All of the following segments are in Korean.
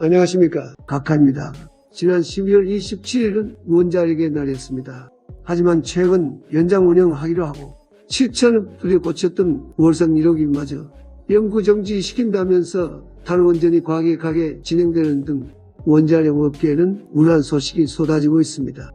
안녕하십니까, 각하입니다. 지난 12월 27일은 원자력의 날이었습니다. 하지만 최근 연장 운영하기로 하고 7천억 꽂혔던 월성 1호기마저 영구 정지시킨다면서 탈원전이 과격하게 진행되는 등 원자력 업계에는 우려한 소식이 쏟아지고 있습니다.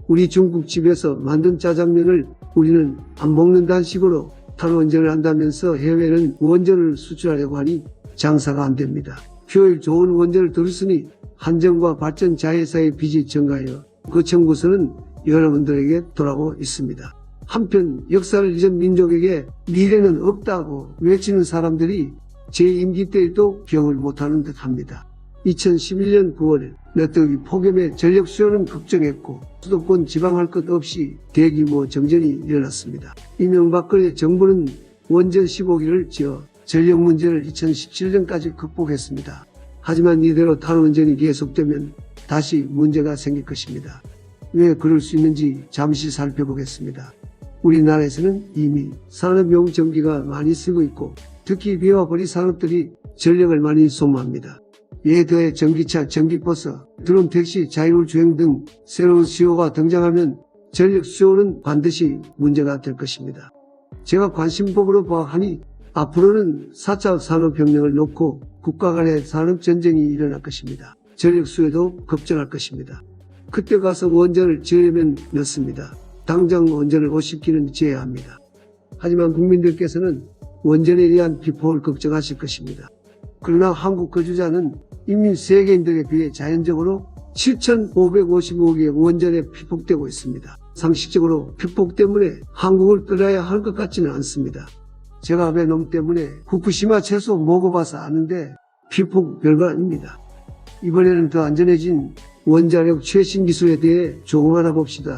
우리 중국집에서 만든 짜장면을 우리는 안 먹는다는 식으로 탈원전을 한다면서 해외는 원전을 수출하려고 하니 장사가 안 됩니다. 효율 좋은 원전을 들었으니 한전과 발전 자회사의 빚이 증가하여 그 청구서는 여러분들에게 돌아오고 있습니다. 한편 역사를 잊은 민족에게 미래는 없다고 외치는 사람들이 제 임기 때에도 기억을 못하는 듯합니다. 2011년 9월 너뜨기 폭염에 전력 수요는 급증했고 수도권 지방할 것 없이 대규모 정전이 일어났습니다. 이명박근혜 정부는 원전 15기를 지어 전력 문제를 2017년까지 극복했습니다. 하지만 이대로 탈원전이 계속되면 다시 문제가 생길 것입니다. 왜 그럴 수 있는지 잠시 살펴보겠습니다. 우리나라에서는 이미 산업용 전기가 많이 쓰고 있고 특히 비와 보리 산업들이 전력을 많이 소모합니다. 이에 더해 전기차, 전기버스, 드론 택시, 자율 주행 등 새로운 수요가 등장하면 전력 수요는 반드시 문제가 될 것입니다. 제가 관심법으로 보아하니 앞으로는 4차 산업혁명을 놓고 국가 간의 산업전쟁이 일어날 것입니다. 전력 수요도 급증할 것입니다. 그때 가서 원전을 지으려면 늦습니다. 당장 원전을 50기는 지어야 합니다. 하지만 국민들께서는 원전에 대한 비폭을 걱정하실 것입니다. 그러나 한국 거주자는 이미 세계인들에 비해 자연적으로 7,555개의 원전에 피폭되고 있습니다. 상식적으로 피폭 때문에 한국을 떠나야 할 것 같지는 않습니다. 제가 아베놈 때문에 후쿠시마 채소 먹어봐서 아는데 피폭 별거 아닙니다. 이번에는 더 안전해진 원자력 최신 기술에 대해 조금 알아봅시다.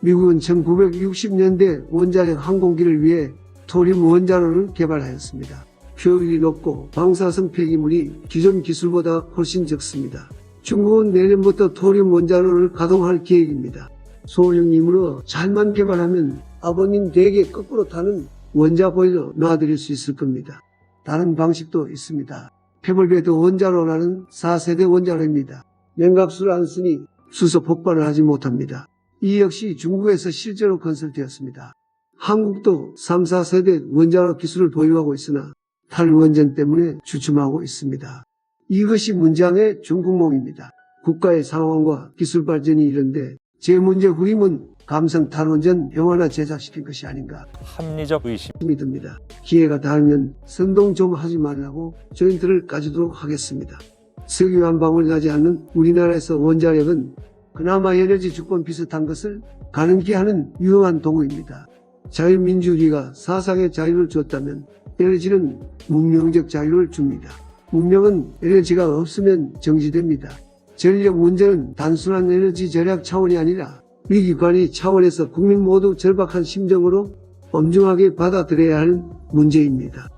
미국은 1960년대 원자력 항공기를 위해 토륨 원자로를 개발하였습니다. 효율이 높고 방사성 폐기물이 기존 기술보다 훨씬 적습니다. 중국은 내년부터 토륨 원자로를 가동할 계획입니다. 소형이므로 잘만 개발하면 아버님 댁에 거꾸로 타는 원자 보일러 놔드릴 수 있을 겁니다. 다른 방식도 있습니다. 페벌베드 원자로라는 4세대 원자로입니다. 냉각수를 안 쓰니 수소 폭발을 하지 못합니다. 이 역시 중국에서 실제로 건설되었습니다. 한국도 3, 4세대 원자로 기술을 보유하고 있으나 탈원전 때문에 주춤하고 있습니다. 이것이 문장의 중국몽입니다. 국가의 상황과 기술 발전이 이런데 제 문제 후임은 감성 탈원전 영화나 제작시킨 것이 아닌가 합리적 의심이 듭니다. 기회가 닿으면 선동 좀 하지 말라고 조인트를 까주도록 하겠습니다. 석유 한 방울 나지 않는 우리나라에서 원자력은 그나마 에너지 주권 비슷한 것을 가능케 하는 유용한 도구입니다. 자유민주주의가 사상의 자유를 줬다면 에너지는 문명적 자유를 줍니다. 문명은 에너지가 없으면 정지됩니다. 전력 문제는 단순한 에너지 절약 차원이 아니라 위기관리 차원에서 국민 모두 절박한 심정으로 엄중하게 받아들여야 하는 문제입니다.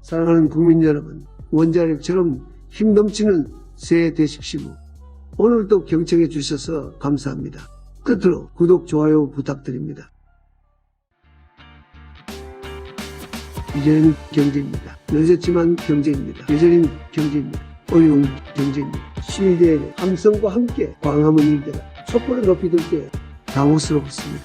사랑하는 국민 여러분, 원자력처럼 힘 넘치는 새해 되십시오. 오늘도 경청해 주셔서 감사합니다. 끝으로 구독, 좋아요 부탁드립니다. 이제는 경제입니다. 늦었지만 경제입니다. 예전인 경제입니다. 어려운 경제입니다. 시대의 함성과 함께 광화문 일대가 촛불을 높이 들 때 당혹스럽습니다.